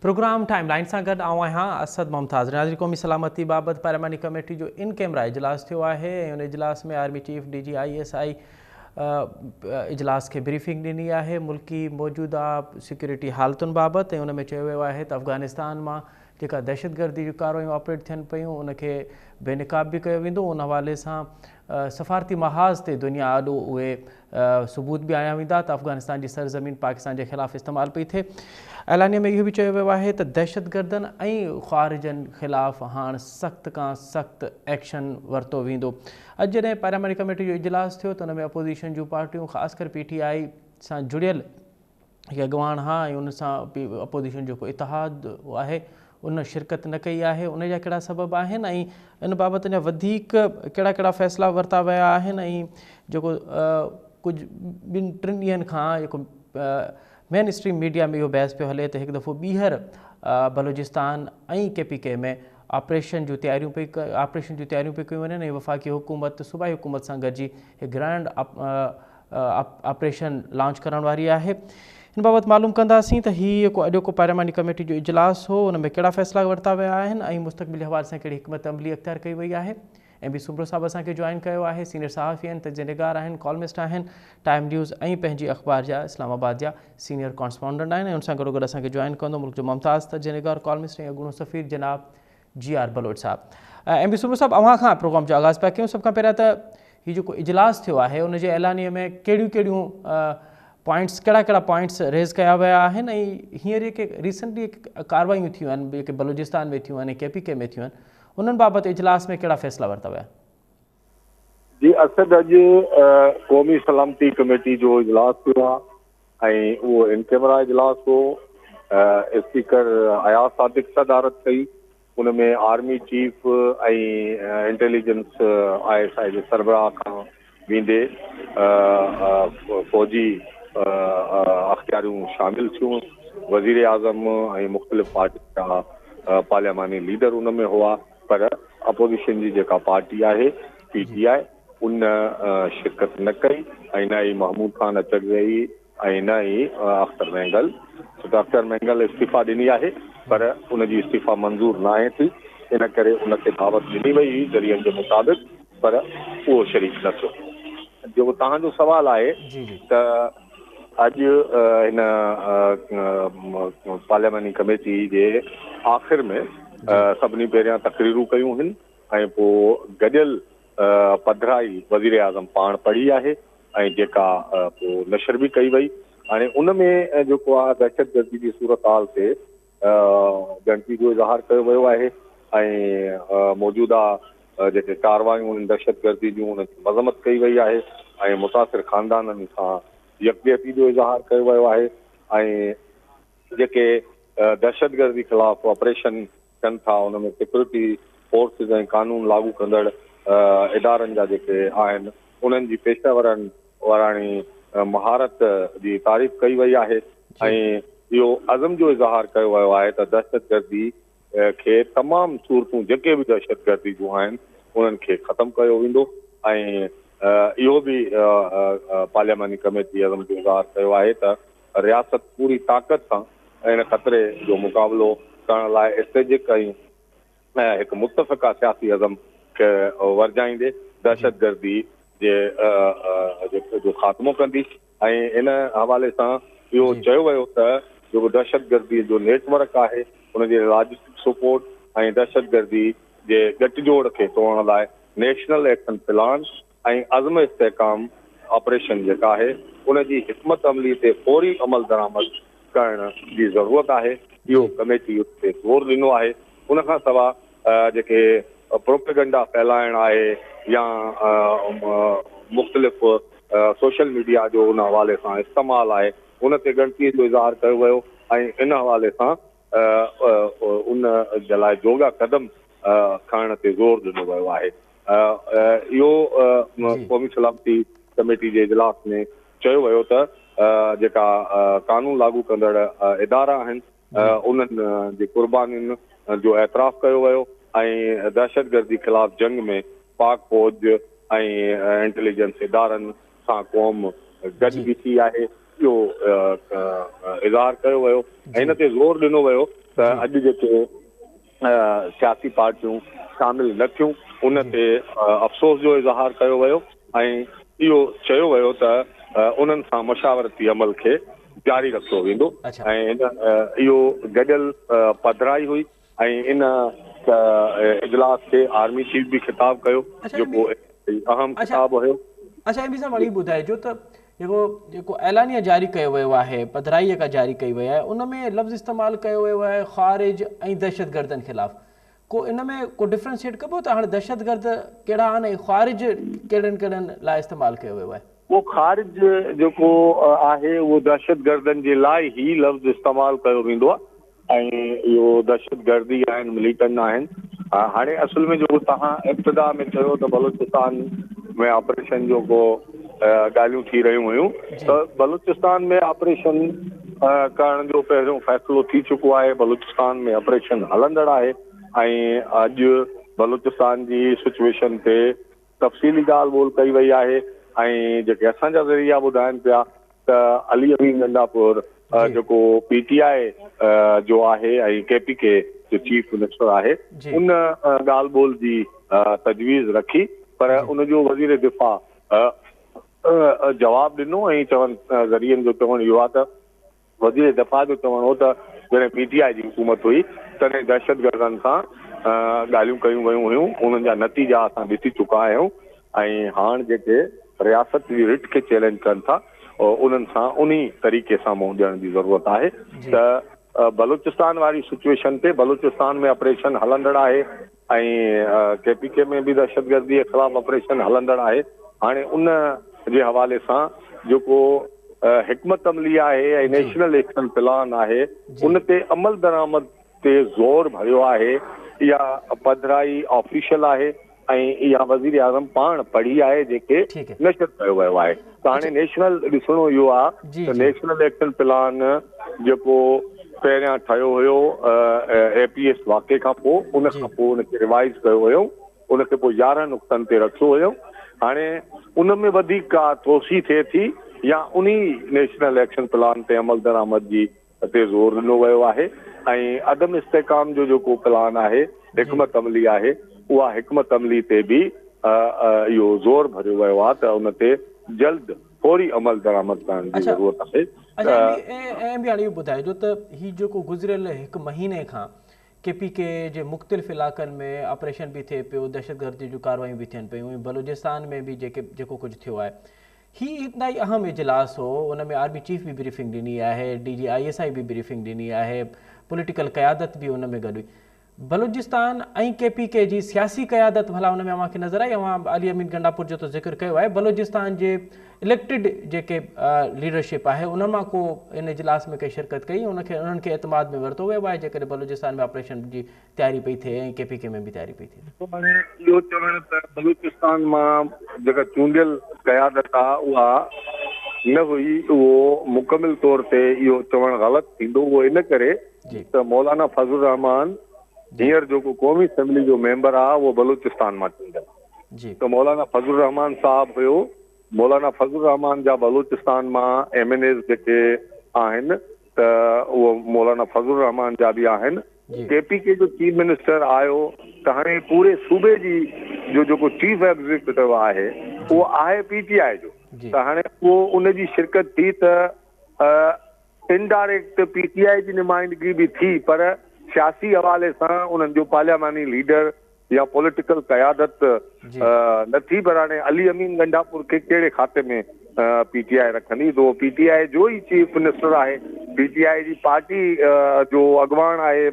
Programme timeline से गॾु आऊं आहियां असद मुमताज़। नाज़रीन, क़ौमी सलामती बाबति पार्लियामानी कमेटी जो इन कैमरा इजलास थियो आहे ऐं उन इजलास में आर्मी चीफ DG ISI इजलास के ब्रीफिंग ॾिनी आहे मुल्की मौजूदा सिक्योरिटी हालतुनि बाबति। ऐं उन में चयो वियो आहे त अफ़गानिस्तान मां जेका दहशतगर्दी जूं कार्रवायूं ऑपरेट थियनि पियूं उनखे बेनकाब बि कयो वेंदो। उन हवाले सां सफ़ारती महाज़ ते दुनिया आॾो उहे सबूत बि आया वेंदा त अफ़गानिस्तान जी सरज़मीन पाकिस्तान के ख़िलाफ़ इस्तेमालु पई थिए। ऐलानिया में इहो बि चयो वियो आहे त दहशतगर्दनि ऐं ख़्वारिजनि ख़िलाफ़ हाणे सख़्त खां सख़्त एक्शन वरितो वेंदो। अॼु जॾहिं पार्लियामानी कमेटी जो इजलास थियो त उन में अपोज़िशन जूं पार्टियूं ख़ासि कर PTI सां जुड़ियल हिकु अॻवान हा ऐं उन सां अपोज़िशन जो को इतिहाद आहे उन शिरकत न कई आहे। उन जा कहिड़ा सबब आहिनि ऐं इन बाबति अञा वधीक कहिड़ा कहिड़ा फ़ैसिला वरिता विया आहिनि ऐं जेको कुझु 2-3 ॾींहंनि खां जेको मेन स्ट्रीम मीडिया में इहो बहस पियो हले त हिकु दफ़ो ॿीहर बलूचिस्तान ऐं KPK में ऑपरेशन जूं तयारियूं पई कयूं वञनि ऐं वफ़ाक़ी हुकूमत सूबाई हुकूमत सां गॾिजी हिकु ग्रैंड ऑपरेशन लॉन्च करण वारी आहे। इन बाबति मालूम कंदासीं त हीअ जेको अॼोको पार्लियामानी कमेटी जो इजलास हो उन में कहिड़ा फ़ैसिला वरिता विया आहिनि ऐं मुस्तक़बिल हवाले सां कहिड़ी हिकमत अमली अख़्तियार कई वई आहे। MB सुब्रो साहब असांखे जॉइन कयो आहे, सीनियर सहाफ़ी आहिनि, तजनिगार आहिनि, कॉलमिस्ट आहिनि, टाइम न्यूज़ ऐं पंहिंजी अख़बार जा इस्लामाबाद जा सीनियर कॉरस्पॉन्डेंट आहिनि। ऐं उन सां गॾोगॾु असांखे जॉइन कंदो मुल्क जो मुमताज़ तजनिगार कॉलमिस्ट ऐं अॻूणो सफ़ीर जनाब GR बलोच साहब। MB सुब्रो साहब, अव्हां खां प्रोग्राम जो आगाज़ पिया कयूं। सभ खां पहिरियां त हीउ जेको इजलास थियो आहे उन जे ऐलानिए में कहिड़ियूं पॉइंट्स कहिड़ा पॉइंट्स रेज़ कया विया आहिनि ऐं हींअर जेके रिसेंटली कार्रवायूं थियूं आहिनि जेके बलूचिस्तान में थियूं आहिनि KPK में थियूं आहिनि उन्हनि बाबति इजलास में कहिड़ा फ़ैसिला वरिता विया? जी असद, अॼु क़ौमी सलामती कमेटी जो इजलास थियो आहे ऐं उहो इन कैमरा इजलास हो। स्पीकर अयाज़ सादिक सदारत कई। उन में आर्मी चीफ ऐं इंटेलिजेंस ISI जे सरबराह खां वेंदे फ़ौजी अख़्तियारियूं शामिल थियूं। वज़ीर आज़म ऐं मुख़्तलिफ़ पार्टी जा पार्लियामानी लीडर उन में हुआ, पर अपोज़िशन जी जेका पार्टी आहे PTI उन शिरकत न कई ऐं न ई महमूद ख़ान अचगई ऐं न ई अख्तर मेंगल। डॉक्टर मेंगल इस्तीफ़ा ॾिनी आहे पर उनजी इस्तीफ़ा मंज़ूर न आहे थी, इन करे उनखे दावत ॾिनी वई हुई ज़रियनि जे मुताबिक़, पर उहो शरीक न थियो। जेको तव्हांजो सुवालु आहे त अॼु हिन पार्लियामानी कमेटी जे आख़िर में सभिनी पहिरियां तक़रीरूं कयूं आहिनि ऐं पोइ गॾियल पधराई वज़ीर आज़म पाण पढ़ी आहे ऐं जेका पोइ नशर बि कई वई। हाणे उन में जेको आहे दहशतगर्दी जी सूरत हाल ते ॻणिती जो इज़हार कयो वियो आहे ऐं मौजूदा जेके कार्रवायूं आहिनि दहशतगर्दी जूं उनजी मज़म्मत कई वई आहे ऐं मुतासिर ख़ानदाननि सां यकजहती जो इज़हार कयो वियो आहे ऐं जेके दहशतगर्दी ख़िलाफ़ ऑपरेशन कनि था उन में सिक्योरिटी फोर्सिस ऐं कानून लागू कंदड़ इदारनि जा जेके आहिनि उन्हनि जी पेशेवरानी महारत जी तारीफ़ कई वई आहे ऐं इहो अज़म जो इज़हार कयो वियो आहे त दहशतगर्दी खे तमामु सूरतूं जेके बि दहशतगर्दी जूं आहिनि उन्हनि खे ख़तमु कयो वेंदो ऐं इहो बि पार्लियामानी कमेटी अज़म जो इज़हार कयो आहे त रियासत पूरी ताक़त सां इन ख़तरे जो मुक़ाबिलो करण लाइ इस्तेजिक ऐं हिकु मुतफ़िक़ा सियासी अज़म खे वर्जाईंदे दहशतगर्दी जे जो ख़ात्मो कंदी। ऐं इन हवाले सां इहो चयो वियो त जेको दहशतगर्दी जो नेटवर्क आहे उनजे लॉजिस्टिक सपोर्ट ऐं दहशतगर्दी जे गठजोड़ खे तोड़ण लाइ नेशनल एक्शन प्लान ऐं अज़म इस्तेहकाम ऑपरेशन जेका आहे उनजी हिकमत अमली ते फौरी अमल दरामद करण जी ज़रूरत आहे। इहो कमेटी ते ज़ोर ॾिनो आहे। उनखां सवाइ जेके प्रोपेगेंडा फैलाइण आहे या मुख़्तलिफ़ सोशल मीडिया जो उन हवाले सां इस्तेमालु आहे उन ते ॻणितीअ जो इज़हार कयो वियो ऐं इन हवाले सां उन जे लाइ जोगा क़दम खणण ते ज़ोर ॾिनो वियो आहे। इहो क़ौमी सलामती कमेटी जे इजलास में चयो वियो त जेका कानून लागू कंदड़ इदारा आहिनि उन्हनि जी कुर्बानियुनि जो एतिराफ़ कयो वियो ऐं दहशतगर्दी ख़िलाफ़ जंग में पाक फ़ौज ऐं इंटेलिजेंस इदारनि सां क़ौम गॾु बीठी आहे इहो इज़हार कयो वियो ऐं हिन ते ज़ोर ॾिनो वियो त अॼु जेके सियासी पार्टियूं शामिल न थियूं उन ते अफ़सोस जो इज़हार कयो वियो ऐं इहो चयो वियो त उन्हनि सां मशावरती अमल खे जारी रखियो वेंदो ऐं इहो गॾियल पधिराई हुई ऐं इन इजलास खे आर्मी चीफ बि ख़िताब कयो जेको अहम ख़िताब हुयो। अच्छा एम बी साहब वरी ॿुधाइजो त जेको ऐलानिया जारी कयो वियो आहे पधिराईअ खां जारी कई वई आहे उन में लफ़्ज़ इस्तेमालु कयो वियो आहे ख़ारिज ऐं दहशतगर्दनि ख़िलाफ़ को इन में को डिफ्रेंशिएट कबो त हाणे दहशतगर्द कहिड़ा आहिनि ऐं ख़ारिज कहिड़नि लाइ इस्तेमालु कयो वियो आहे? वो ख़ारिज जेको आहे उहो दहशतगर्दनि जे लाइ ई लफ़्ज़ इस्तेमालु कयो वेंदो आहे ऐं इहो दहशतगर्दी आहिनि मिलिटेंट आहिनि। हाणे असुल में जेको तव्हां इब्तिदा में चयो त बलूचिस्तान में ऑपरेशन जो को ॻाल्हियूं थी रहियूं हुयूं त बलूचिस्तान में ऑपरेशन करण जो पहिरियों फ़ैसिलो थी चुको आहे। बलूचिस्तान में ऑपरेशन हलंदड़ आहे ऐं अॼु बलूचिस्तान जी सिचुएशन ते तफ़सीली ॻाल्हि ॿोल कई वई आहे ऐं जेके असांजा ज़रिया ॿुधाइनि पिया त अली अमीन गंडापुर जेको PTI जो आहे ऐं KPK जो चीफ मिनिस्टर आहे उन ॻाल्हि ॿोल जी तजवीज़ रखी पर उनजो वज़ीर दिफ़ा जवाबु ॾिनो ऐं चवनि ज़रियनि जो चवणु इहो आहे त वज़ीर दिफ़ा जो चवणु हो त जॾहिं PTI जी हुकूमत हुई तॾहिं दहशतगर्दनि सां ॻाल्हियूं कयूं वयूं हुयूं उन्हनि जा नतीजा असां ॾिसी चुका आहियूं ऐं हाणे जेके रियासत जी रिट खे चैलेंज कनि था उन्हनि सां उन तरीक़े सां मुंहुं ॾियण जी ज़रूरत आहे त बलूचिस्तान वारी सिचुएशन ते बलूचिस्तान में ऑपरेशन हलंदड़ आहे ऐं KPK में बि दहशतगर्दी जे ख़िलाफ़ ऑपरेशन हलंदड़ आहे। हाणे उन जे हवाले सां जेको हिकमत अमली आहे ऐं नेशनल एक्शन प्लान आहे उन ते अमल दरामद ते ज़ोर भरियो आहे। इहा पधिराई ऑफिशियल आहे ऐं इहा वज़ीर आज़म पाण पढ़ी आहे जेके नशर कयो वियो आहे त हाणे नेशनल ॾिसणो इहो आहे त नेशनल एक्शन प्लान जेको पहिरियां ठहियो हुयो APS वाक़े खां पोइ उनखे रिवाइज़ कयो हुयो उनखे पोइ 11 नुक़्तनि ते रखियो हुयो। हाणे उन में वधीक का तोसी थिए थी या उन नेशनल एक्शन प्लान ते अमल दरामद जी ते ज़ोर ॾिनो वियो आहे ऐं अदम इस्तेकाम जो जेको प्लान आहे हिकमत अमली आहे उहा हिकमत अमली ते बि इहो ज़ोर भरियो वियो आहे त उन ते जल्द फौरी अमल दरामद करण जी ज़रूरत आहे। ऐं बि हाणे इहो ॿुधाइजो त हीउ जेको गुज़िरियल हिकु महीने खां KPK जे मुख़्तलिफ़ इलाइक़नि में ऑपरेशन बि थिए पियो दहशतगर्दी जूं कार्रवायूं बि थियनि पियूं बलूचिस्तान में बि जेको कुझु थियो आहे हीउ इलाही अहम इजलास हो उन में आर्मी चीफ बि ब्रीफिंग ॾिनी आहे DG ISI बि ब्रीफिंग ॾिनी आहे पॉलिटिकल क़यादत बि उन में गॾु हुई। बलूचिस्तान ऐं KPK जी सियासी क़यादत भला हुन में अव्हांखे नज़र आई? अली अमीन गंडापुर जो तो ज़िक्र कयो आहे बलूचिस्तान जे इलेक्टेड जेके लीडरशिप आहे उन मां को इन इजलास में कई शिरकत कई उन्हनि खे एतमाद में वरितो वियो आहे जेकॾहिं बलूचिस्तान में ऑपरेशन जी तयारी पई थिए ऐं KPK में बि तयारी पई थिए? हाणे इहो चवणु त बलूचिस्तान मां जेका चूंडियल क़यादत आहे उहा न हुई उहो मुकमिल तौर ते इहो चवणु ग़लति थींदो उहो इन करे त मौलाना फज़लुर रहमान हींअर जेको क़ौमी असेंबली जो मेंबर आहे उहो बलूचिस्तान मां चूंडियल त मौलाना फज़लुर रहमान साहब हुयो मौलाना फज़लुर रहमान जा बलूचिस्तान मां MNAs जेके आहिनि त उहो मौलाना फज़लुर रहमान जा बि आहिनि। KPK जो चीफ मिनिस्टर आयो त हाणे पूरे सूबे जी जो जेको चीफ एग्ज़ीक्यूटिव आहे उहो आहे PTI जो त हाणे उहो उनजी शिरकत थी त इनडायरेक्ट PTI जी नुमाइंदगी बि थी पर सियासी हवाले सां उन्हनि जो पार्लियामानी लीडर या पॉलिटिकल क़यादत न थी पर हाणे अली अमीन गंडापुर खे कहिड़े खाते में PTI रखंदी तो PTI जो ई चीफ मिनिस्टर आहे PTI जी पार्टी जो अॻवान आहे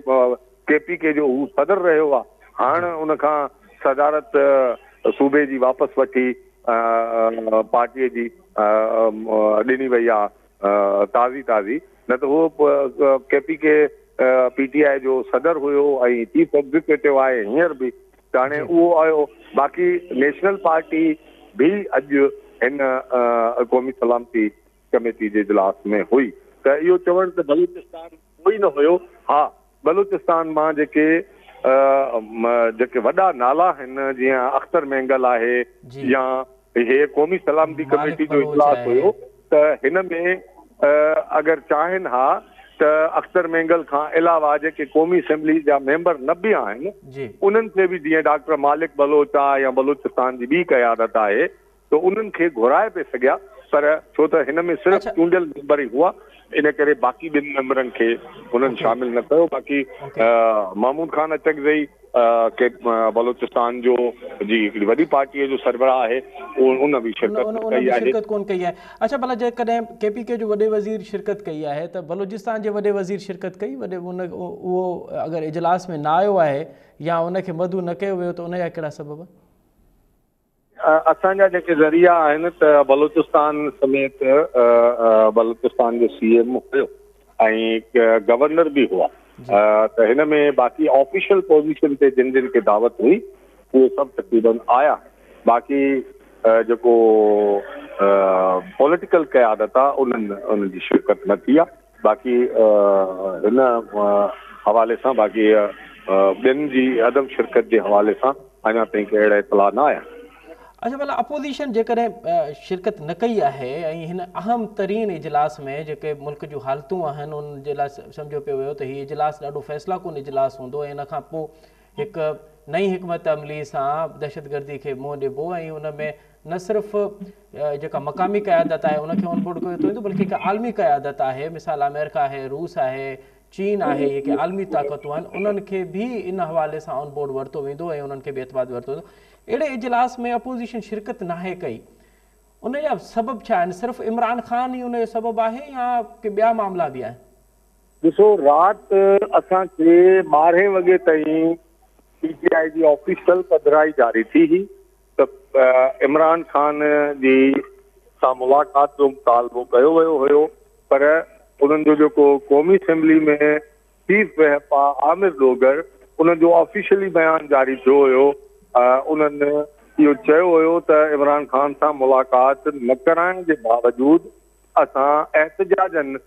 KPK जो हू सदर रहियो आहे हाणे उनखां सदारत सूबे जी वापसि वठी पार्टीअ जी ॾिनी वई आहे ताज़ी न त उहो KPK PTI जो सदर हुयो ऐं चीफ एग्ज़ीक्यूटिव आहे हींअर बि त हाणे उहो आयो बाक़ी नेशनल पार्टी बि अॼु हिन क़ौमी सलामती कमेटी जे इजलास में हुई त इहो चवणु त बलूचिस्तान कोई न हुयो। हा बलूचिस्तान मां जेके वॾा नाला आहिनि जीअं अख्तर मेंगल आहे या हे क़ौमी सलामती कमेटी जो इजलास हुयो त हिन में अगरि चाहिनि हा त अख्तर मेंगल खां अलावा जेके क़ौमी असेंबली जा मेंबर न बि आहिनि जी उन्हनि खे बि जीअं डॉक्टर मालिक बलोच आहे या बलूचिस्तान जी ॿी क़यादत आहे त उन्हनि खे घुराए पे सघिया पर छो त हिन में सिर्फ़ु अच्छा चूंडियल मेंबर ई हुआ इन करे बाक़ी ॿिनि मेंबरनि खे उन्हनि ओके शामिल न कयो बाक़ी ओके महमूद खान अचकज़ई के बलूचिस्तान जो जी हिकिड़ी वॾी पार्टीअ जो सरबराह आहे उन बि शिरकत उन कई बि आहे। शिरकत कोन कई आहे। अच्छा भला जेकॾहिं KPK जो वॾे वज़ीर शिरकत कई आहे त बलूचिस्तान जे वॾे वज़ीर शिरकत कई उहो अगरि इजलास में न आयो आहे या उनखे मदू न कयो वियो त उनजा कहिड़ा सबब? असांजा जेके ज़रिया आहिनि त बलूचिस्तान समेत बलूचिस्तान जो CM हुयो ऐं गवर्नर बि हुआ त हिन में बाक़ी ऑफिशियल पोजीशन ते जिन जिन खे दावत हुई उहे सभु तक़रीबन आया बाक़ी जेको पॉलिटिकल क़यादत आहे उन्हनि जी शिरकत न थी आहे बाक़ी हिन हवाले सां बाक़ी ॿियनि जी अदम शिरकत जे हवाले सां अञा ताईं के अहिड़ा इतला न आया। अच्छा भला अपोज़िशन जेकॾहिं शिरकत न कई आहे ऐं हिन अहम तरीन इजलास में जेके मुल्क जूं हालतूं आहिनि उन जे लाइ सम्झो पियो वियो त हीउ इजलास ॾाढो फ़ैसिला कुन इजलास हूंदो ऐं इन खां पोइ हिकु नई हिकमत अमली सां दहशतगर्दी खे मुंहुं ॾिबो ऐं उन में न सिर्फ़ु जेका मक़ामी क़यादत आहे उनखे ऑन बोर्ड कयो वेंदो बल्कि हिकु आलमी क़यादत आहे मिसाल अमेरिका आहे रूस आहे चीन आहे जेके आलमी ताक़तूं आहिनि उन्हनि खे बि इन हवाले सां ऑन बोर्ड वरितो वेंदो ऐं उन्हनि खे बि एतबार वरितो वेंदो। अहिड़े इजलास में अपोज़िशन शिरकत नाहे कई उन जा सबब छा आहिनि? सिर्फ़ु इमरान ख़ान ई उन जो सबबु आहे या के ॿिया मामला बि आहिनि? ॾिसो राति असांखे 12 वॻे ताईं PTI जी ऑफिशियल पधिराई जारी थी हुई त इमरान ख़ान जी सां मुलाक़ात जो मुतालबो कयो वियो हुयो पर उन्हनि जो जेको क़ौमी असेंबली में चीफ व्हिप आहे आमिर डोगर उन जो ऑफिशियली बयानु जारी थियो हुयो उन्हनि इहो चयो हुयो त इमरान ख़ान सां मुलाक़ात न कराइण जे बावजूदि असां एहतजाजनि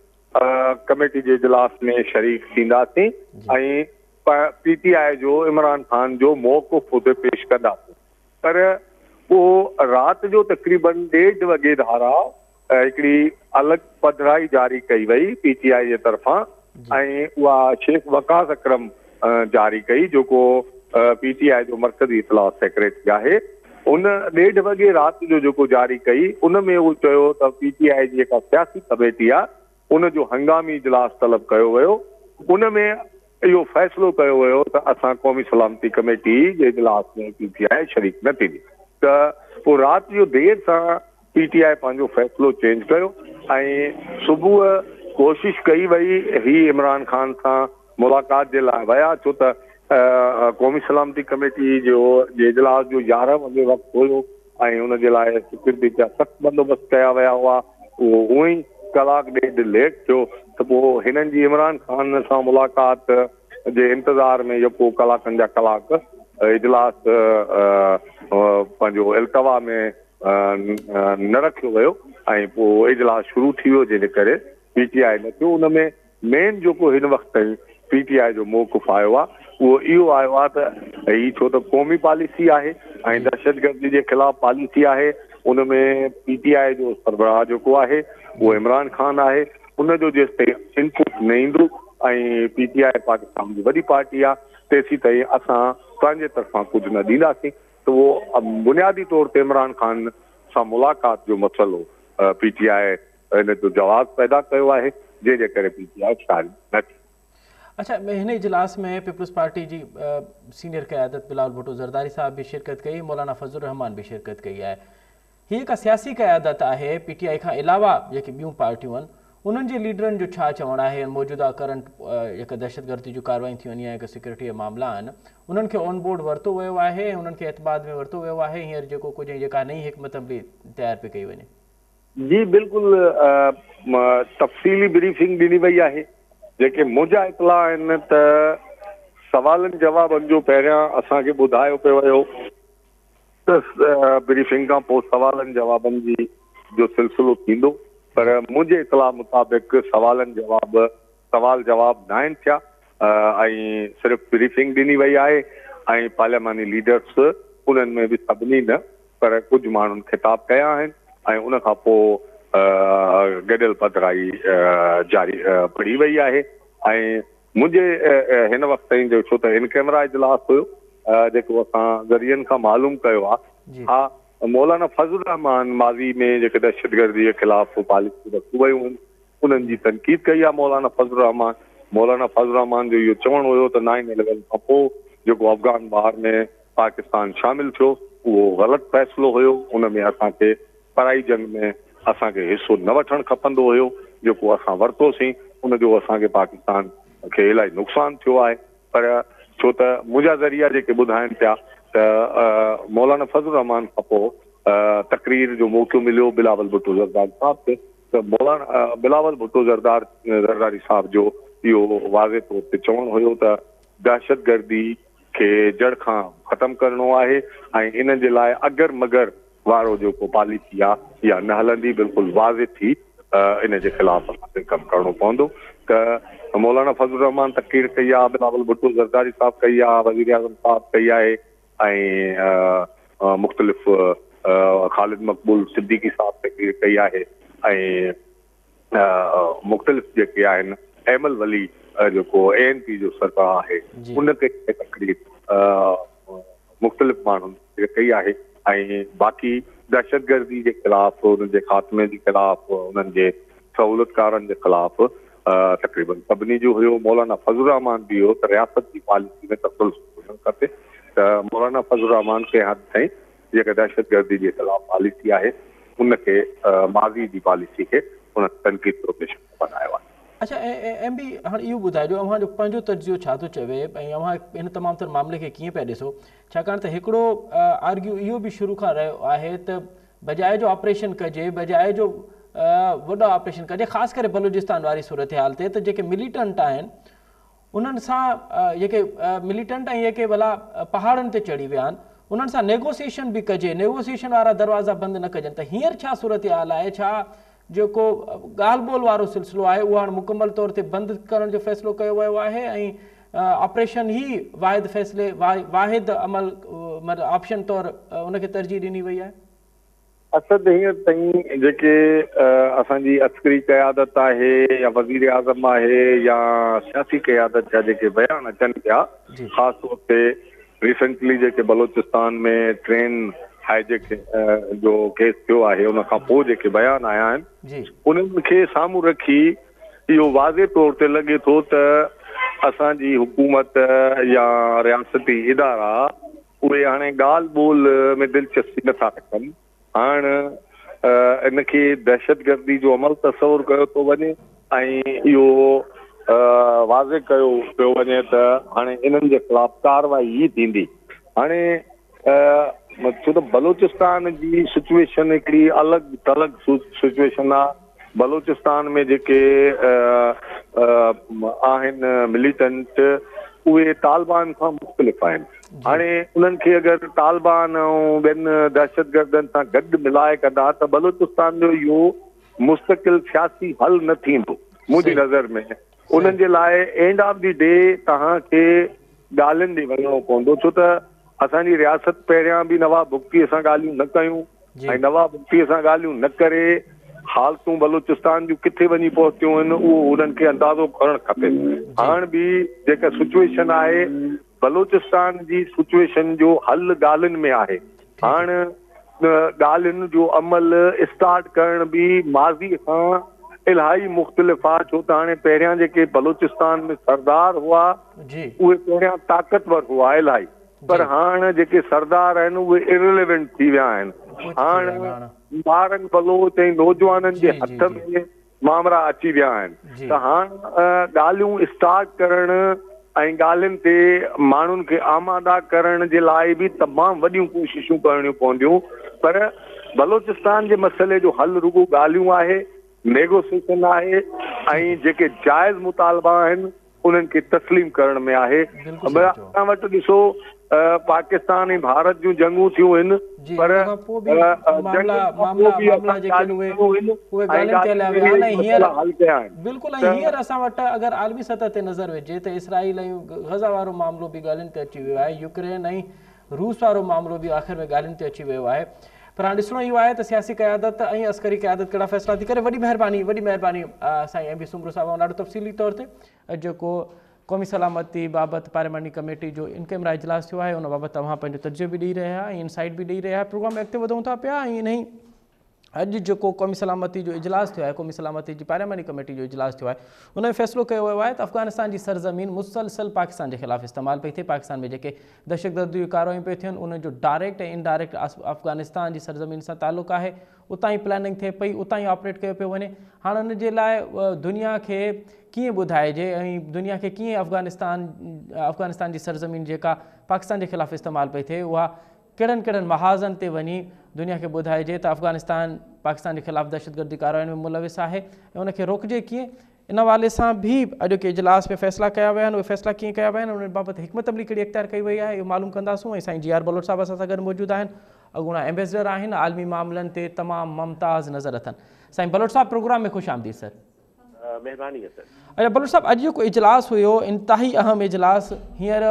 कमेटी जे इजलास में शरीक थींदासीं ऐं PTI जो इमरान ख़ान जो मौक़िफ़ उते पेश कंदासीं पर पोइ राति जो तक़रीबन 1:30 वॻे धारा हिकिड़ी अलॻि पधिराई जारी कई वई PTI जे तरफ़ां ऐं उहा शेख वकास अकरम जारी कई जेको PTI जो मर्कज़ी इतलाह सेक्रेटरी आहे उन 1:30 वॻे राति जो जेको जारी कई उन में उहो चयो त PTI जी जेका सियासी कमेटी आहे उन जो हंगामी इजलास तलब कयो वियो उन में इहो फ़ैसिलो कयो वियो त असां क़ौमी सलामती कमेटी जे इजलास में PTI शरीक न थींदी त पोइ राति जो देरि सां PTI पंहिंजो फ़ैसिलो चेंज कयो ऐं सुबुह कोशिशि कई वई ही इमरान ख़ान सां मुलाक़ात जे लाइ विया छो त क़ौमी सलामती कमेटी जो इजलास जो 11 वॻे वक़्तु हुयो ऐं हुनजे लाइ सिक्योरिटी जा सख़्तु बंदोबस्त कया विया हुआ उहो हूअं ई कलाकु ॾेढ लेट थियो त पोइ हिननि जी इमरान ख़ान सां मुलाक़ात जे इंतज़ार में जेको कलाकनि जा कलाक इजलास पंहिंजो इल्तवा में न रखियो वियो ऐं पोइ इजलास शुरू थी वियो जंहिंजे करे PTI न थियो उन में मेन जेको हिन वक़्तु ताईं PTI जो मौक़िफ़ आयो आहे उहो इहो आयो आहे त हीअ छो त क़ौमी पॉलिसी आहे ऐं दहशतगर्दी जे ख़िलाफ़ पॉलिसी आहे उन में PTI जो सरबराह जेको आहे उहो इमरान ख़ान आहे उनजो जेसिताईं इनपुट न ईंदो ऐं PTI पाकिस्तान जी वॾी पार्टी आहे तेसीं ताईं असां पंहिंजे तरफ़ां कुझु न ॾींदासीं त उहो बुनियादी तौर ते इमरान ख़ान सां मुलाक़ात जो मसइलो PTI हिन जो जवाबु पैदा कयो आहे जंहिंजे करे PTI शारी न थी। अच्छा हिन इजलास में पीपल्स पार्टी जी सीनियर क़यादत बिलावल भुट्टो ज़रदारी साहब भी शिरकत कई मौलाना फजल रहमान भी शिरकत कई है हीअ हिकु सियासी क़यादत आहे PTI खां अलावा जेके ॿियूं पार्टियूं आहिनि उन्हनि जे लीडरनि जो छा चवणु आहे मौजूदा करंट जेका दहशतगर्दी जूं कार्रवाई थियूं आहिनि या हिकु सिक्योरिटी जा मामला आहिनि उन्हनि खे ऑन बोर्ड वरितो वियो आहे उन्हनि खे एतबाद में वरितो वियो आहे हींअर जेको कुझु जेका नई हिकमत अमली तयारु पई कई वञे? जी बिल्कुलु तफ़सीली ब्रीफिंग ॾिनी वई आहे जेके मुंहिंजा इतला आहिनि त सवालनि जवाबनि जो पहिरियां असांखे ॿुधायो पियो वियो त ब्रीफिंग खां पोइ सवालनि जवाबनि जी जो सिलसिलो थींदो पर मुंहिंजे इतला मुताबिक़ सवाल जवाब न आहिनि थिया ऐं सिर्फ़ु ब्रीफिंग ॾिनी वई आहे ऐं पार्लियामानी लीडर्स उन्हनि में बि सभिनी न पर कुझु माण्हुनि ख़िताब कया आहिनि ऐं उन खां पोइ गॾियल पधिराई जारी पढ़ी वई आहे। ऐं मुंहिंजे हिन वक़्त ताईं जो छो त इन कैमरा इजलास हुयो जेको असां ज़रियनि खां मालूम कयो आहे, हा मौलाना फज़लुर रहमान माज़ी में जेके दहशतगर्दी जे ख़िलाफ़ पॉलिसी रखियूं वयूं आहिनि उन्हनि जी तनक़ीद कई आहे मौलाना फज़लुर रहमान। मौलाना फज़लुर रहमान जो इहो चवणु हुयो त 9/11 खां पोइ जेको अफ़गान वार में पाकिस्तान शामिल थियो उहो ग़लति फ़ैसिलो हुयो। उन में असांखे पराई जंग में असांखे हिसो न वठणु खपंदो हुयो, जेको असां वरितोसीं उनजो असांखे पाकिस्तान खे इलाही नुक़सानु थियो आहे। पर छो त मुंहिंजा ज़रिया जेके ॿुधाइनि पिया त मौलाना फज़लुर रहमान खां पोइ तक़रीर जो मौक़ो मिलियो बिलावल भुट्टो ज़रदारी साहब खे, त मौलाना बिलावल भुट्टो ज़रदारी साहब जो इहो वाज़े तौर ते चवणु हुयो त दहशतगर्दी खे जड़ खां ख़तमु करणो आहे ऐं इन जे लाइ अगर मगर वारो जेको पॉलिसी आहे इहा न हलंदी, बिल्कुलु वाज़े थी इन जे ख़िलाफ़ असांखे कमु करणो पवंदो। त मौलाना फज़लुर रहमान तक़रीर कई आहे, बिलावल भुट्टो ज़रदारी साहब कई आहे, वज़ीर आज़म साहब कई आहे ऐं मुख़्तलिफ़ ख़ालिद मक़बूल सिद्दीकी साहब तक़रीर कई आहे ऐं मुख़्तलिफ़ जेके आहिनि अहमल वली जेको ANP जो सरबराह आहे उन ते तक़रीर मुख़्तलिफ़ माण्हुनि कई आहे। ऐं बाक़ी दहशतगर्दी जे ख़िलाफ़ उन्हनि जे ख़ात्मे जे ख़िलाफ़ उन्हनि जे सहूलियतकारनि जे ख़िलाफ़ तक़रीबन सभिनी जो हुयो। मौलाना फज़लुर रहमान बि हुयो त रियासत जी पॉलिसी में तसलसल हुजणु खपे, त मौलाना फज़लुर रहमान खे हद ताईं जेका दहशतगर्दी जे ख़िलाफ़ पॉलिसी आहे उनखे माज़ी जी पॉलिसी खे उन तनक़ीद प्रोफेशन बनायो आहे। अच्छा एम बी हाँ इहो ॿुधाइजो अव्हांजो पंहिंजो तजियो छा थो चवे ऐं अव्हां हिन तमामु तर मामले खे कीअं पिया ॾिसो, छाकाणि त हिकिड़ो आर्ग्यू इहो बि शुरू खां रहियो आहे त बजाए जो ऑपरेशन कजे, बजाए जो वॾा ऑपरेशन कजे, ख़ासि करे बलूचिस्तान वारी सूरत हाल ते, त जेके मिलिटेंट आहिनि उन्हनि सां जेके मिलिटेंट ऐं जेके भला पहाड़नि ते चढ़ी विया आहिनि उन्हनि सां नेगोसिएशन बि कजे, नेगोसिएशन वारा दरवाज़ा बंदि न कजनि। त हींअर छा सूरत हाल आहे, छा जेको ॻाल्हि ॿोल वारो सिलसिलो आहे उहो हाणे मुकमल तौर ते बंदि करण जो फ़ैसिलो कयो वियो आहे ऐं ऑपरेशन ई वाहिद फ़ैसिले वाहिद अमल मतिलबु ऑप्शन तौरु उनखे तरजीह ॾिनी वई आहे? असद हींअर ताईं जेके असांजी अस्करी क़यादत आहे या वज़ीर आज़म आहे या सियासी क़यादत जा जेके बयान अचनि पिया, ख़ासि तौर ते रिसेंटली जेके बलोचिस्तान में ट्रेन हाईजेक जो केस थियो आहे उन खां पोइ जेके बयान आया आहिनि उन्हनि खे साम्हूं रखी इहो वाज़े तौर ते लॻे थो त असांजी हुकूमत या रियासती इदारा उहे हाणे ॻाल्हि ॿोल में दिलचस्पी नथा रखनि। हाणे इनखे दहशतगर्दी जो अमल तसवुरु कयो थो वञे ऐं इहो वाज़े कयो पियो वञे त हाणे इन्हनि जे ख़िलाफ़ कार्रवाई ई थींदी। हाणे छो त बलूचिस्तान जी सिचुएशन हिकिड़ी अलॻि थलॻि सिचुएशन आहे। बलूचिस्तान में जेके आहिनि मिलिटेंट उहे तालिबान खां मुख़्तलिफ़ आहिनि। हाणे उन्हनि खे अगरि तालिबान ऐं ॿियनि दहशतगर्दनि सां गॾु मिलाए कंदा त बलूचिस्तान जो इहो मुस्तक़िल सियासी हल न थींदो मुंहिंजी नज़र में। उन्हनि जे लाइ एंड ऑफ द डे तव्हांखे ॻाल्हियुनि ॾे वञिणो पवंदो, छो त असांजी रियासत पहिरियां बि नवाब भुक्तीअ सां ॻाल्हियूं न कयूं ऐं नवाब भुक्तीअ सां ॻाल्हियूं न करे हालतूं बलूचिस्तान जूं किथे वञी पहुतियूं आहिनि उहो उन्हनि खे अंदाज़ो करणु खपे। हाणे बि जेका सिचुएशन आहे बलूचिस्तान जी सिचुएशन जो हल ॻाल्हियुनि में आहे। हाणे ॻाल्हियुनि जो अमल स्टार्ट करण बि माज़ी खां इलाही मुख़्तलिफ़ आहे, छो त हाणे पहिरियां जेके बलूचिस्तान में सरदार हुआ उहे पहिरियां ताक़तवर हुआ इलाही, पर हाणे जेके सरदार आहिनि उहे इररिलेवेंट थी विया आहिनि। हाणे ॿारनि बलोच ऐं नौजवाननि जे हथ में मामला अची विया आहिनि। त हाणे ॻाल्हियूं स्टार्ट करण ऐं ॻाल्हियुनि ते माण्हुनि खे आमादा करण जे लाइ बि तमामु वॾियूं कोशिशूं करणियूं पवंदियूं, पर बलूचिस्तान जे मसइले जो हल रुगो ॻाल्हियूं आहे, नेगोसिएशन आहे ऐं जेके जाइज़ मुतालबा आहिनि उन्हनि खे तस्लीम करण में आहे। असां वटि ॾिसो पाकिस्तान ऐं भारत जूं जंगूं थियूं आहिनि, पर बिल्कुलु हींअर असां वटि अगरि आलमी सतह ते नज़र विझे त इसराइल ऐं गज़ा वारो मामिलो बि ॻाल्हियुनि ते अची वियो आहे, यूक्रेन ऐं रूस वारो मामिलो बि आख़िर में ॻाल्हियुनि ते अची वियो आहे। पर हाणे ॾिसणो इहो आहे त सियासी क़यादत ऐं अस्करी क़यादत कहिड़ा फ़ैसिला थी करे। वॾी महिरबानी साईं एम बी सुमरू साहिब, ॾाढो तफ़सीली तौर ते जेको क़ौमी सलामती बाबति पार्लियामानी कमेटी जो इन कैमरा इजलास थियो आहे उन बाबति तव्हां पंहिंजो तर्जुमो बि ॾेई रहिया ऐं इनसाइट बि ॾेई रहिया। प्रोग्राम में अॻिते वधूं था पिया ऐं इन ई अॼु जेको क़ौमी सलामती जो इजलास थियो आहे, क़ौमी सलामती जी पार्लियामानी कमेटी जो इजलास थियो आहे, उन में फ़ैसिलो कयो वियो आहे त अफ़गानिस्तान जी सरज़मीन मुसलसल पाकिस्तान जे ख़िलाफ़ु इस्तेमालु पई थिए। पाकिस्तान में जेके दहशतगर्दी जूं कार्रवायूं पियूं थियनि उनजो डायरेक्ट ऐं इनडायरेक्ट अफ़गानिस्तान जी सरज़मीन सां तालुक़ु आहे। उतां ई प्लानिंग थिए पई, उतां ई ऑपरेट कयो पियो वञे। हाणे उन जे लाइ दुनिया खे कीअं ॿुधाइजे ऐं दुनिया खे कीअं अफ़गानिस्तान जी सरज़मीन जेका पाकिस्तान जे ख़िलाफ़ु इस्तेमालु पई थिए उहा कहिड़नि महाज़नि ते वञी दुनिया खे ॿुधाइजे त अफ़गानिस्तान पाकिस्तान जे ख़िलाफ़ु दहशतगर्दी कार्रवायुनि में मुलविस आहे ऐं उनखे रोकिजे कीअं। इन हवाले सां बि अॼोके इजलास में फ़ैसिला कया विया आहिनि। उहे फ़ैसिला कीअं कया विया आहिनि उन बाबति हिकमत अमली कहिड़ी इख़्तियार कई वई आहे इहो मालूम कंदासूं। ऐं साईं जी आर बलोच साहिब असां सां गॾु मौजूदु आहिनि, अॻूणा एम्बेसडर आहिनि, आलमी मामलनि ते तमामु मुमताज़ नज़र अथनि। साईं बलोच साहिब, प्रोग्राम में ख़ुशि आमदीद सर। महिरबानी सर। अच्छा बलोच साहिब, अॼु जेको इजलास हुयो इंतिहाई अहम इजलास, हींअर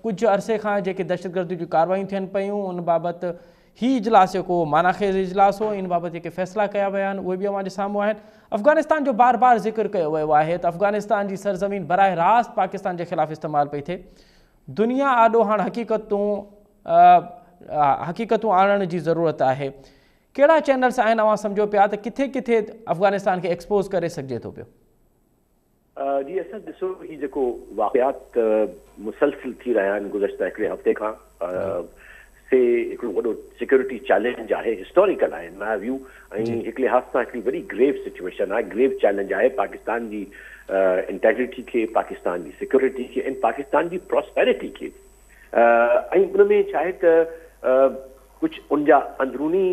कुझु अरसे खां जेके दहशतगर्दी जूं कार्रवायूं थियनि पियूं उन बाबति ही इजलास जेको मानाख़ेज़ इजलास हो, इन बाबति जेके फ़ैसिला कया विया आहिनि उहे बि अव्हां जे साम्हूं आहिनि। अफ़गानिस्तान जो बार बार ज़िक्र कयो वियो आहे त अफ़गानिस्तान जी सरज़मीन बराह रास्त पाकिस्तान जे ख़िलाफ़ु इस्तेमालु पई थिए। दुनिया आॾो हाणे हक़ीक़तूं आणण जी ज़रूरत आहे। कहिड़ा चैनल्स आहिनि अव्हां सम्झो पिया त किथे किथे अफ़गानिस्तान खे एक्सपोज़ करे सघिजे थो पियो? जी असां ॾिसो ही जेको वाक़ियात मुसलसिल थी रहिया आहिनि गुज़श्ता हिकिड़े हफ़्ते खां से हिकिड़ो वॾो सिक्योरिटी चैलेंज आहे, हिस्टोरिकल आहे इन माय व्यू, ऐं हिकिड़े लिहाज़ सां हिकिड़ी वॾी ग्रेव सिचुएशन आहे, ग्रेव चैलेंज आहे पाकिस्तान जी इंटेग्रिटी खे, पाकिस्तान जी सिक्योरिटी खे ऐं पाकिस्तान जी प्रॉस्पेरिटी खे। ऐं उन में छा आहे त कुछ उनजा अंदरूनी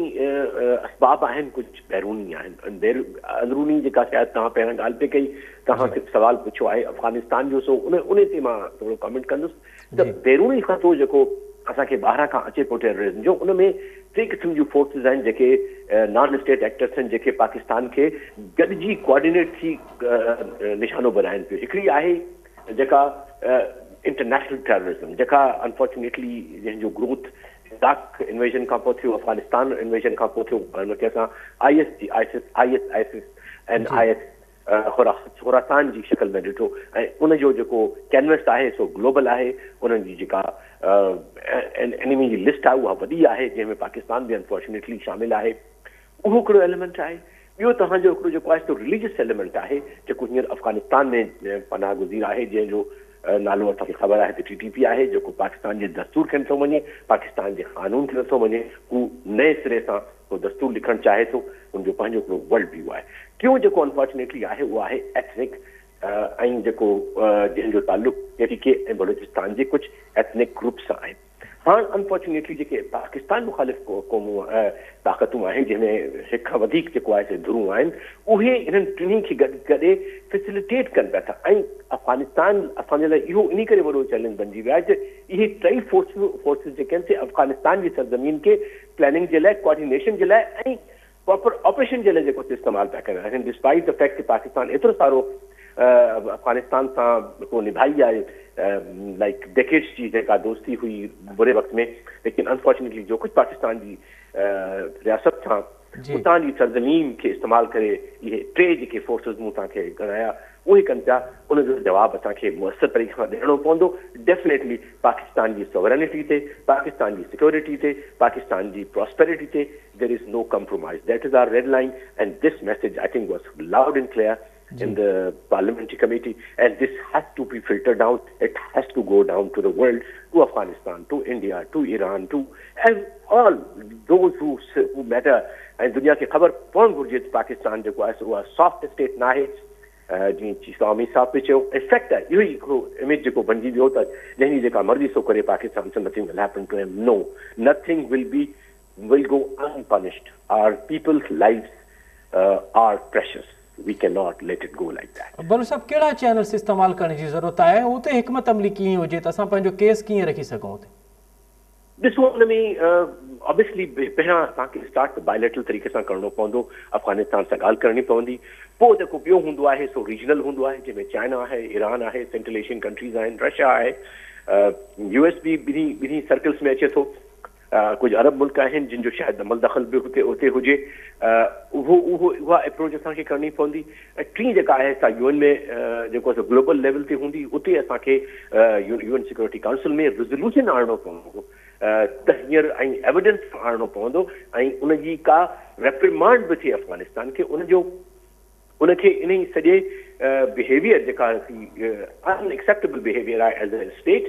असबाब आहिनि, कुछ बैरूनी आहिनि। अंदरूनी जेका शायद तव्हां पहिरियां ॻाल्हि पे कई, तव्हां सवाल पुछियो आहे अफ़गानिस्तान जो, सो उन ते मां थोरो कमेंट कंदुसि त बैरूनी ख़तरो जेको असांखे ॿाहिरां खां अचे पियो टेररिज़म जो, उन में टे क़िस्म जूं फोर्सिस आहिनि जेके नॉन स्टेट एक्टर्स आहिनि जेके पाकिस्तान खे गॾिजी कोऑर्डिनेट थी निशानो बनाइनि पियो। हिकिड़ी आहे जेका इंटरनेशनल टेररिज़म, जेका अनफॉर्चुनेटली जंहिंजो ग्रोथ इराक इन्वेजन खां पोइ थियो, अफ़गानिस्तान इन्वेजन खां पोइ थियो, हुनखे असां आईएस एंड IS खुरासान जी शक्ल में ॾिठो। ऐं उनजो जेको कैनवस आहे सो ग्लोबल आहे। उन्हनि जी जेका एनिमी जी लिस्ट आहे उहा वॾी आहे, जंहिंमें पाकिस्तान बि अनफॉर्चुनेटली शामिल आहे। उहो हिकिड़ो एलिमेंट आहे। ॿियो तव्हांजो हिकिड़ो जेको आहे सो रिलीजियस एलिमेंट आहे, जेको हींअर अफ़गानिस्तान में पनाह गुज़ीर आहे, जंहिंजो नालो असांखे ख़बर आहे त TTP आहे, जेको पाकिस्तान जे दस्तूर खे नथो मञे, पाकिस्तान जे क़ानून खे नथो मञे। हू नए सिरे सां को दस्तूर लिखणु चाहे थो, हुनजो पंहिंजो हिकिड़ो वर्ल्ड व्यू आहे। टियों जेको अनफॉर्चुनेटली आहे उहो आहे एथनिक, ऐं जेको जंहिंजो तालुक़ु KPK ऐं बलूचिस्तान जे कुझु एथनिक ग्रुप सां आहे। हाणे अनफॉर्चुनेटली जेके पाकिस्तान मुखालिफ़ क़ौमूं ताक़तूं आहिनि, जंहिंमें हिक खां वधीक जेको आहे से धुरूं आहिनि, उहे इन्हनि टिनी खे गॾे फैसिलिटेट कनि पिया था। ऐं अफ़गानिस्तान असांजे लाइ इहो इन करे वॾो चैलेंज बणिजी वियो आहे त इहे टई फोर्सिस जेके आहिनि से अफ़गानिस्तान जी सरज़मीन खे प्लानिंग जे लाइ, कोऑर्डिनेशन जे लाइ ऐं प्रॉपर ऑपरेशन जे लाइ जेको इस्तेमालु पिया कनि। ऐं डिस्पाइट द फैक्ट पाकिस्तान एतिरो सारो अफ़गानिस्तान सां को निभाई आहे, लाइक डेकेड्स जी जेका दोस्ती हुई बुरे वक़्त में, लेकिन अनफॉर्चुनेटली जो कुझु पाकिस्तान जी रियासत सां उतां जी सरज़मीन खे इस्तेमालु करे इहे टे जेके फोर्सिस मूं तव्हांखे ॻणाया उहे कनि पिया, उनजो जवाबु असांखे मुयसर तरीक़े सां ॾियणो पवंदो। डेफिनेटली पाकिस्तान जी सॉवरेनिटी ते, पाकिस्तान जी सिक्योरिटी ते, पाकिस्तान जी प्रॉस्पेरिटी ते there is no compromise. That is our red line, and this message I think was loud and clear in the parliamentary committee, and this has to be filtered down. It has to go down to the world, to Afghanistan, to India, to Iran, to and all those who matter. And दुनिया की खबर पहुंच घुर्जे पाकिस्तान जो आहे उहा soft state ना आहे, जीअं स्वामी साहब पे चयो। इनफैक्ट इहो ई हिकिड़ो इमेज जेको बणिजी वियो त जंहिंजी जेका मर्ज़ी सो करे पाकिस्तान से nothing will happen to him. No, nothing will go unpunished. Our people's lives are precious. We cannot let it go like that. बलू साहब केड़ा चैनल्स इस्तेमाल करने जी जरूरत है, उते हिकमत अमली कीअं हुजे त असां पंहिंजो केस कीअं रखी सघूं? उते ॾिसो हुन में ऑब्वियसली पहिरियां तव्हांखे स्टार्ट बायलैटरल तरीक़े सां करणो पवंदो, अफ़गानिस्तान सां ॻाल्हि करणी पवंदी। पोइ जेको ॿियो हूंदो आहे सो रीजनल हूंदो आहे, जंहिंमें चाइना आहे, ईरान आहे, सेंट्रल एशियन कंट्रीज़ आहिनि, रशिया आहे, US बि ॿिन्ही सर्कल्स में अचे थो। कुछ अरब मुल्क आहिनि जिन जो शायद दमल दखल भी उते हुजे, उहा अप्रोच असांखे करणी पवंदी। ऐं टी जेका आहे सा यूएन में जेको ग्लोबल लेवल ते हूंदी, उते असांखे यूएन सिक्योरिटी काउंसिल में रिज़ोल्यूशन आणणो पवंदो त हींअर ऐं एविडेंस आणणो पवंदो ऐं उनजी का रेप्रिमांड बि थिए अफ़गानिस्तान खे, उनखे इन ई सॼे बिहेवियर जेका अनएक्सेप्टेबल बिहेवियर आहे एज़ अ स्टेट,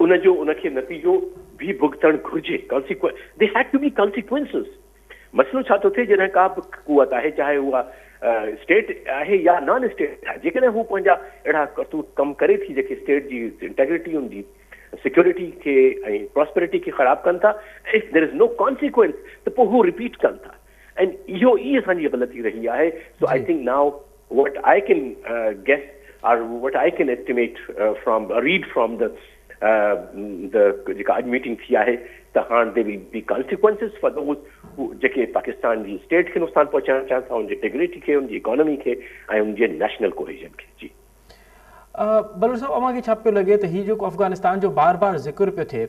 उनखे नतीजो भी भुगतण घुर्जे। They had to be consequences. मसलो छा थो थिए, जॾहिं का बि क़ुवत आहे, चाहे उहा स्टेट आहे या नॉन स्टेट आहे, जेकॾहिं हू पंहिंजा अहिड़ा करतूत कमु करे थी जेके स्टेट जी इंटेग्रिटी हुनजी सिक्योरिटी खे ऐं प्रॉस्पेरिटी खे ख़राबु कनि था, if there is no consequence त पोइ हू रिपीट कनि था। ऐं इहो ई असांजी ग़लती रही आहे। So I think now what I can guess or what I can estimate read from the जेका आज मीटिंग थी आहे त हाणे there will be consequences for those who जेके पाकिस्तान जी स्टेट खे नुक़सान पहुचाइण चाहिनि था, उनजी इंटीग्रिटी खे, उनजी इकोनॉमी खे ऐं उनजे नेशनल कोहेजन खे। जी बलूर साहब, अव्हांखे छा पियो लॻे त हीउ जेको अफ़गानिस्तान जो बार बार ज़िक्र पियो थिए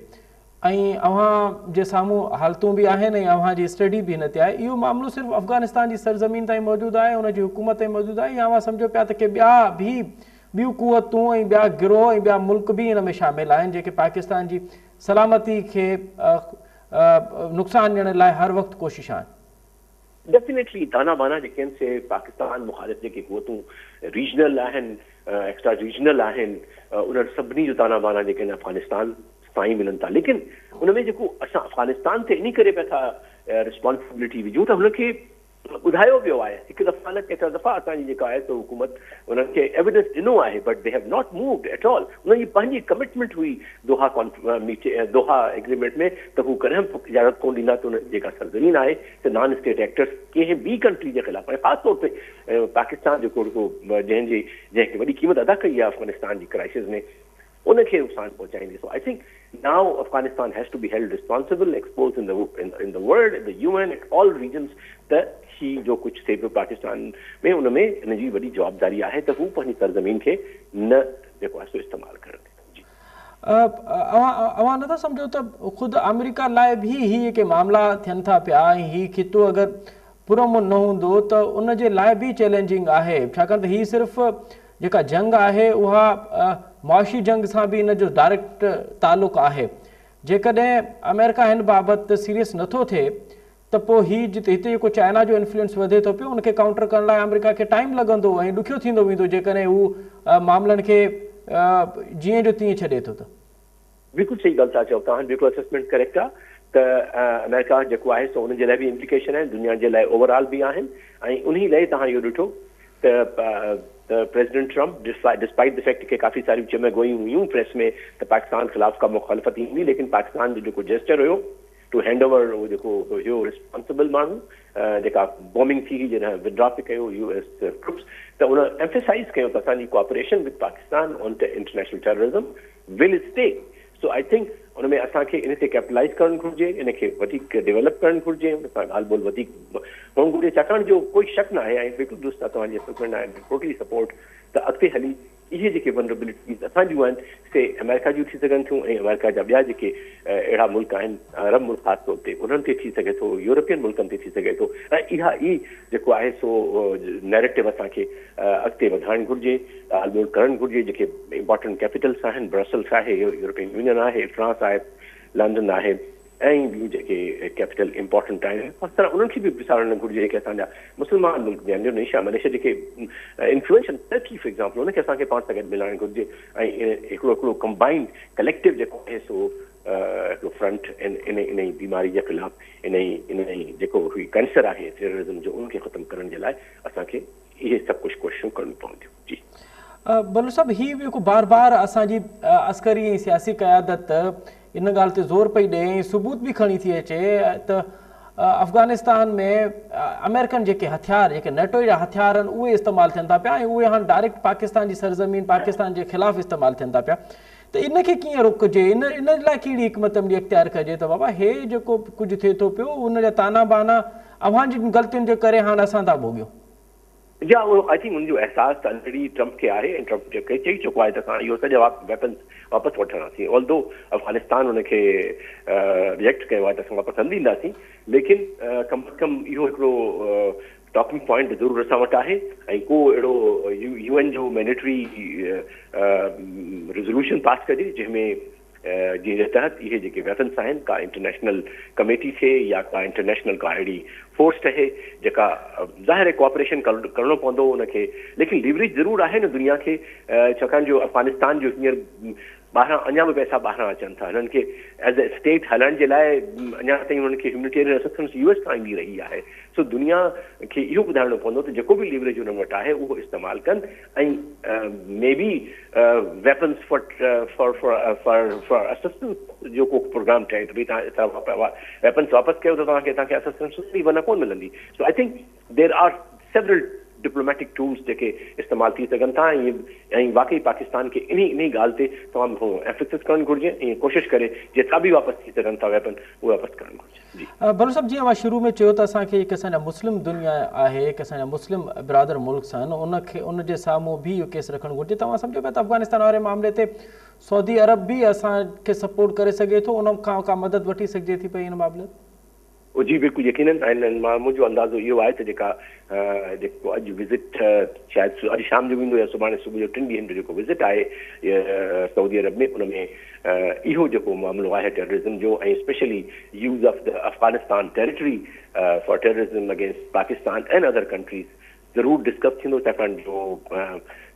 ऐं अव्हां जे साम्हूं हालतूं बि आहिनि ऐं अव्हां जी स्टडी बि हिन ते आहे, इहो मामिलो सिर्फ़ु अफ़गानिस्तान जी सरज़मीन ताईं मौजूदु आहे, उनजी हुकूमत ताईं मौजूदु आहे, या अव्हां सम्झो पिया त के ॿियूं क़ुवतूं ऐं ॿिया गिरोह ऐं ॿिया मुल्क बि हिन में शामिल आहिनि जेके पाकिस्तान जी सलामती खे नुक़सान ॾियण लाइ हर वक़्तु कोशिश आहिनि? डेफिनेटली ताना बाना जेके आहिनि से पाकिस्तान मुखालिफ़ जेके क़ुवतूं रीजनल आहिनि, एक्स्ट्रा रीजनल आहिनि, उन्हनि सभिनी जो ताना बाना जेके आहिनि अफ़गानिस्तान सां ई मिलनि था। लेकिन उनमें जेको असां अफ़गानिस्तान ते इन करे पिया था रिस्पॉन्सिबिलिटी विझूं त हुनखे ॿुधायो वियो आहे हिकु दफ़ा न केतिरा दफ़ा असांजी जेका आहे त हुकूमत उन्हनि खे एविडेंस ॾिनो आहे, but they have not moved at all. उन्हनि जी पंहिंजी कमिटमेंट हुई दोहा एग्रीमेंट में त हू कॾहिं बि इजाज़त कोन ॾींदा त उन जेका सरज़मीन आहे त नॉन स्टेट एक्टर्स कंहिं ॿी कंट्री जे ख़िलाफ़, ऐं ख़ासि तौर ते पाकिस्तान जेको जंहिंखे वॾी क़ीमत अदा कई आहे अफ़गानिस्तान जी क्राइसिस में, उनखे नुक़सान पहुचाईंदी। So I think now Afghanistan has to be held responsible, exposed in the world, in the UN, at all regions, that ही जो कुछ थे पियो पाकिस्तान में उनमें इनजी वॾी जवाबदारी आहे त हू पंहिंजी सरज़मीन खे न जेको आहे सो इस्तेमालु करनि। अव्हां नथा सम्झो त ख़ुदि अमेरिका लाइ बि हीअ जेके मामला थियनि था पिया ऐं हीउ खितो अगरि पुरअमन न हूंदो त उन जे लाइ बि चैलेंजिंग आहे, छाकाणि त हीअ सिर्फ़ु जेका जंग आहे उहा मुआशी जंग सां बि इन जो डायरेक्ट तालुक़ु आहे। जेकॾहिं अमेरिका हिन बाबति सीरियस नथो थिए त पोइ हीउ हिते जेको चाइना जो इन्फ्लुएंस वधे थो पियो, उनखे काउंटर करण लाइ अमेरिका खे टाइम लॻंदो ऐं ॾुखियो थींदो वेंदो जेकॾहिं हू मामलनि खे जीअं जो तीअं छॾे थो। त बिल्कुलु सही ॻाल्हि था चओ तव्हां, बिल्कुलु असेसमेंट करेक्ट आहे त अमेरिका जेको आहे सो उनजे लाइ बि इम्प्लीकेशन आहिनि, दुनिया जे लाइ ओवरऑल बि आहिनि। ऐं उन लाइ तव्हां इहो ॾिठो त president Trump despite the fact के काफ़ी सारी चमे गोयूं हुयूं प्रेस में त पाकिस्तान ख़िलाफ़ का मुखालफ़त ईंदी, लेकिन पाकिस्तान जो जेको जेस्चर हुयो टू हैंड ओवर उहो जेको हुयो रिस्पॉन्सिबल माण्हू जेका बॉम्बिंग थी हुई जॾहिं विड्रॉ पे कयो US ट्रुप्स, त उन एम्फेसाइज़ कयो त असांजी cooperation with Pakistan on international terrorism will stay. So I think उनमें असांखे इन ते कैपिटलाइज़ करणु घुरिजे, इनखे वधीक डेवलप करणु घुरिजे, उन सां ॻाल्हि ॿोल वधीक हुअणु घुरिजे, छाकाणि जो कोई शक न आहे ऐं बिल्कुलु दुरुस्त आहे तव्हांजी असेसमेंट आहे, टोटली सपोर्ट त अॻिते हली इहे जेके वनरेबिलिटीज़ असांजियूं आहिनि से अमेरिका जूं थी सघनि थियूं ऐं अमेरिका जा ॿिया जेके अहिड़ा मुल्क आहिनि, अरब मुल्क ख़ासि तौर ते उन्हनि ते थी सघे थो, यूरोपियन मुल्कनि ते थी सघे थो। ऐं इहा ई जेको आहे सो नैरेटिव असांखे अॻिते वधाइणु घुरिजे, ॻाल्हि ॿोल करणु घुरिजे। जेके इंपॉर्टेंट कैपिटल्स आहिनि, ब्रसल्स आहे, यूरोपियन यूनियन आहे, फ्रांस आहे, लंडन आहे, ऐं ॿियूं जेके कैपिटल इंपॉर्टेंट आहिनि पर उन्हनि खे बि विसारणु न घुरिजे जेके असांजा मुस्लमान मुल्क बि आहिनि, इंडोनेशिया, मलेशिया जेके इन्फ्लुएंशियल टर्की फॉर एग्जाम्पल, उनखे असांखे पाण सां गॾु मिलाइणु घुरिजे ऐं हिकिड़ो कंबाइंड कलेक्टिव जेको आहे सो हिकिड़ो फ्रंट इन ई बीमारी जे ख़िलाफ़ इन ई जेको कैंसर आहे टेररिज्म जो, उनखे ख़तमु करण जे लाइ असांखे इहे सभु कुझु कोशिशूं करणियूं पवंदियूं। जी बलूर साहब, हीउ जेको बार बार असांजी अस्करी ऐं सियासी क़यादत इन ॻाल्हि ते ज़ोर पई ॾे ऐं सबूत बि खणी थी अचे त अफ़गानिस्तान में अमेरिकन जेके हथियार, जेके नेटो जा हथियार आहिनि, उहे इस्तेमालु थियनि था पिया ऐं उहे हाणे डायरेक्ट पाकिस्तान जी सरज़मीन, पाकिस्तान जे ख़िलाफ़ु इस्तेमालु थियनि था पिया। त इनखे कीअं रोकिजे, इन लाइ कहिड़ी हिकमत अमली इख़्तियार कजे त बाबा हे जेको कुझु थिए थो पियो उन जा ताना बाना अव्हां जी ग़लतियुनि जे करे हाणे असां था भोॻियूं? या आई थिंक उनजो एहसास ऑलरेडी ट्रम्प के आहे, ट्रम्प चई चुको आहे त असां इहो सॼा वेपन्स वापसि वठंदासीं। ऑल्दो अफ़गानिस्तान उनखे रिजेक्ट कयो आहे त असां वापसि हली ईंदासीं, लेकिन कम से कम इहो हिकिड़ो टॉकिंग पॉइंट ज़रूरु असां वटि आहे। ऐं को अहिड़ो UN जो मैंडेटरी रेज़ोल्यूशन पास कजे जंहिंमें जिन तहत इहे जेके वेपन्स आहिनि का इंटरनेशनल कमेटी थे या का इंटरनेशनल का अहिड़ी फोर्स ठहे जेका ज़ाहिर है कोऑपरेशन करणो पवंदो उनखे, लेकिन लीवरेज ज़रूरु आहे न दुनिया खे, छाकाणि जो अफ़गानिस्तान जो हींअर ॿाहिरां अञा बि पैसा ॿाहिरां अचनि था। हिननि खे एज़ ए स्टेट हलाइण जे लाइ अञा ताईं हुननि खे ह्यूमैनिटेरियन असिस्टेंस US खां ईंदी रही आहे। सो दुनिया खे इहो ॿुधाइणो पवंदो त जेको बि लीवरेज हुननि वटि आहे उहो इस्तेमालु कनि ऐं may be weapons for assistance जो को प्रोग्राम ठहे त भई तव्हां वेपन्स वापसि कयो त तव्हांखे असिस्टेंस वञा कोन मिलंदी। So I think there are several diplomatic tools जेके इस्तेमालु थी सघनि था ऐं वाकई पाकिस्तान खे इन ॻाल्हि ते तमामु एम्फेसिस करणु घुरिजे ऐं कोशिशि करे जेतिरा बि वापसि थी सघनि था वेपन उहे वापसि करणु घुरिजे। जी भलो साहब, जीअं मां शुरू में चयो त असांखे हिकु असांजा मुस्लिम दुनिया आहे, हिकु असांजा मुस्लिम बिरादर मुल्क आहिनि, उनखे उनजे साम्हूं बि इहो केस रखणु घुरिजे। तव्हां सम्झो पिया त अफ़गानिस्तान वारे मामले ते सऊदी अरब बि असांखे सपोर्ट करे सघे थो, उन खां का मदद वठी सघिजे थी पई हिन मामले? जी बिल्कुलु यकीनन। ऐं मुंहिंजो अंदाज़ो इहो आहे त जेको अॼु विज़िट शायदि अॼु शाम जो ईंदो या सुभाणे सुबुह जो 3 ॾींहंनि जो जेको विज़िट आहे सऊदी अरब में, उनमें इहो जेको मामिलो आहे टेररिज़म जो ऐं specially use of the Afghanistan territory for terrorism against Pakistan and other countries ज़रूरु डिस्कस थींदो, छाकाणि जो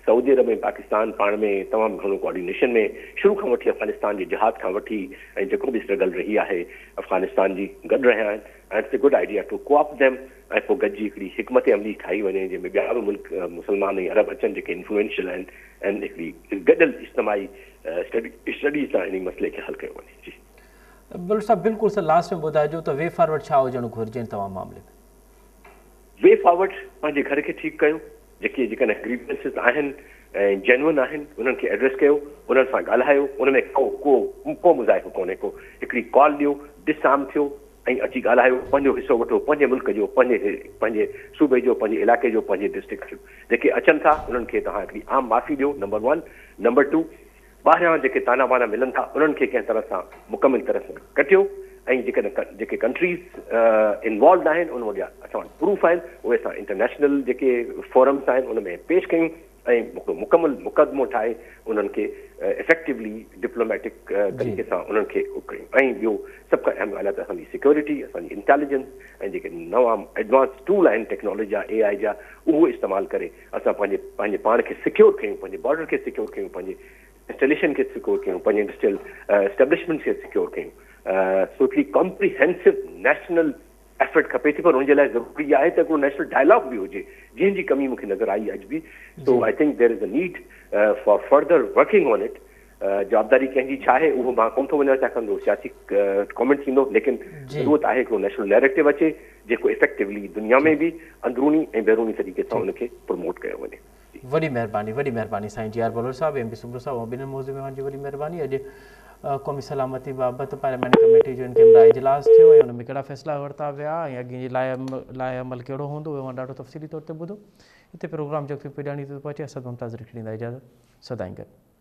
सऊदी अरब ऐं पाकिस्तान पाण में तमामु घणो कोऑर्डिनेशन में शुरू खां वठी अफ़गानिस्तान जे जिहाद खां वठी ऐं जेको बि स्ट्रगल रही आहे अफ़गानिस्तान जी गॾु रहिया आहिनि। ऐं it's a good idea to coopt them ऐं पोइ गॾिजी हिकिड़ी हिकमत अमली ठाही वञे जंहिंमें ॿिया बि मुल्क मुस्लमान ऐं अरब अचनि जेके इंफ्लुएंशियल आहिनि ऐं हिकिड़ी गॾियल इज्तिमाही स्टडीज़ सां इन मसइले खे हल कयो वञे। जी बिल्कुलु साहब, बिल्कुलु सर लास्ट में ॿुधाइजो त वे फॉरवर्ड छा हुजणु घुरिजे तव्हां मामले में? वे फॉरवर्ड पंहिंजे घर खे ठीकु कयो, जेकॾहिं ग्रीवेंसिस आहिनि ऐं जेन्युइन आहिनि उन्हनि खे एड्रेस कयो, उन्हनि सां ॻाल्हायो, उनमें को मुज़ाइफ़ो कोन्हे को, हिकिड़ी कॉल ॾियो, डिसाम थियो ऐं अची ॻाल्हायो, पंहिंजो हिसो वठो, पंहिंजे मुल्क जो, पंहिंजे सूबे जो, पंहिंजे इलाइक़े जो, पंहिंजे डिस्ट्रिक्ट जो। जेके अचनि था उन्हनि खे तव्हां हिकिड़ी आम माफ़ी ॾियो, नंबर 1। नंबर 2, ॿाहिरां जेके ताना बाना मिलनि था उन्हनि खे कंहिं तरह सां मुकमिल तरह सां कटियो ऐं जेके कंट्रीज़ इन्वॉल्व आहिनि उन वटि असां वटि प्रूफ आहिनि उहे असां इंटरनेशनल जेके फोरम्स आहिनि उन में पेश कयूं ऐं मुकमिल मुक़दमो ठाहे उन्हनि खे इफेक्टिवली डिप्लोमेटिक तरीक़े सां उन्हनि खे कयूं। ऐं ॿियो सभु खां अहम ॻाल्हि आहे त असांजी सिक्योरिटी, असांजी इंटेलिजेंस ऐं जेके नवां एडवांस टूल आहिनि टेक्नोलॉजी जा, AI जा, उहो इस्तेमालु करे असां पंहिंजे पाण खे सिक्योर कयूं, पंहिंजे बॉर्डर खे सिक्योर कयूं, पंहिंजे इंस्टॉलेशन खे सिक्योर कयूं, पंहिंजे इंडस्ट्रियल एस्टेब्लिशमेंट खे सिक्योर कयूं। सो हिकिड़ी कॉम्प्रिहेंसिव नेशनल एफर्ट खपे थी, पर हुनजे लाइ ज़रूरी आहे त हिकिड़ो नेशनल डायलॉग बि हुजे, जंहिंजी कमी मूंखे नज़र आई अॼु बि। So I think there is a need for further working on it. जवाबदारी कंहिंजी छा आहे उहो मां कोन थो वञणु चाहियां, सियासी कॉमेंट थींदो, लेकिन ज़रूरत आहे हिकिड़ो नेशनल नैरेटिव अचे जेको इफेक्टिवली दुनिया में बि अंदरूनी ऐं बैरूनी तरीक़े सां उनखे प्रमोट कयो वञे। वॾी महिरबानी साईं जी आर बलोच साहब, MP सुब्रो साहब ऐं ॿिन्हिनि मौज़ूअ जी वॾी महिरबानी। अॼु क़ौमी सलामती बाबति पार्लियामेंट कमेटी जो इन कैमरा इजलास थियो ऐं हुन में कहिड़ा फ़ैसिला वरिता विया ऐं अॻे जे लाइ अमल कहिड़ो हूंदो उहो मां ॾाढो तफ़सीली तौर ते ॿुधो। हिते प्रोग्राम जो पुॼाणी थो पहुचे, असद मुमताज़ ॾींदा इजाज़त, सदाईं गॾु।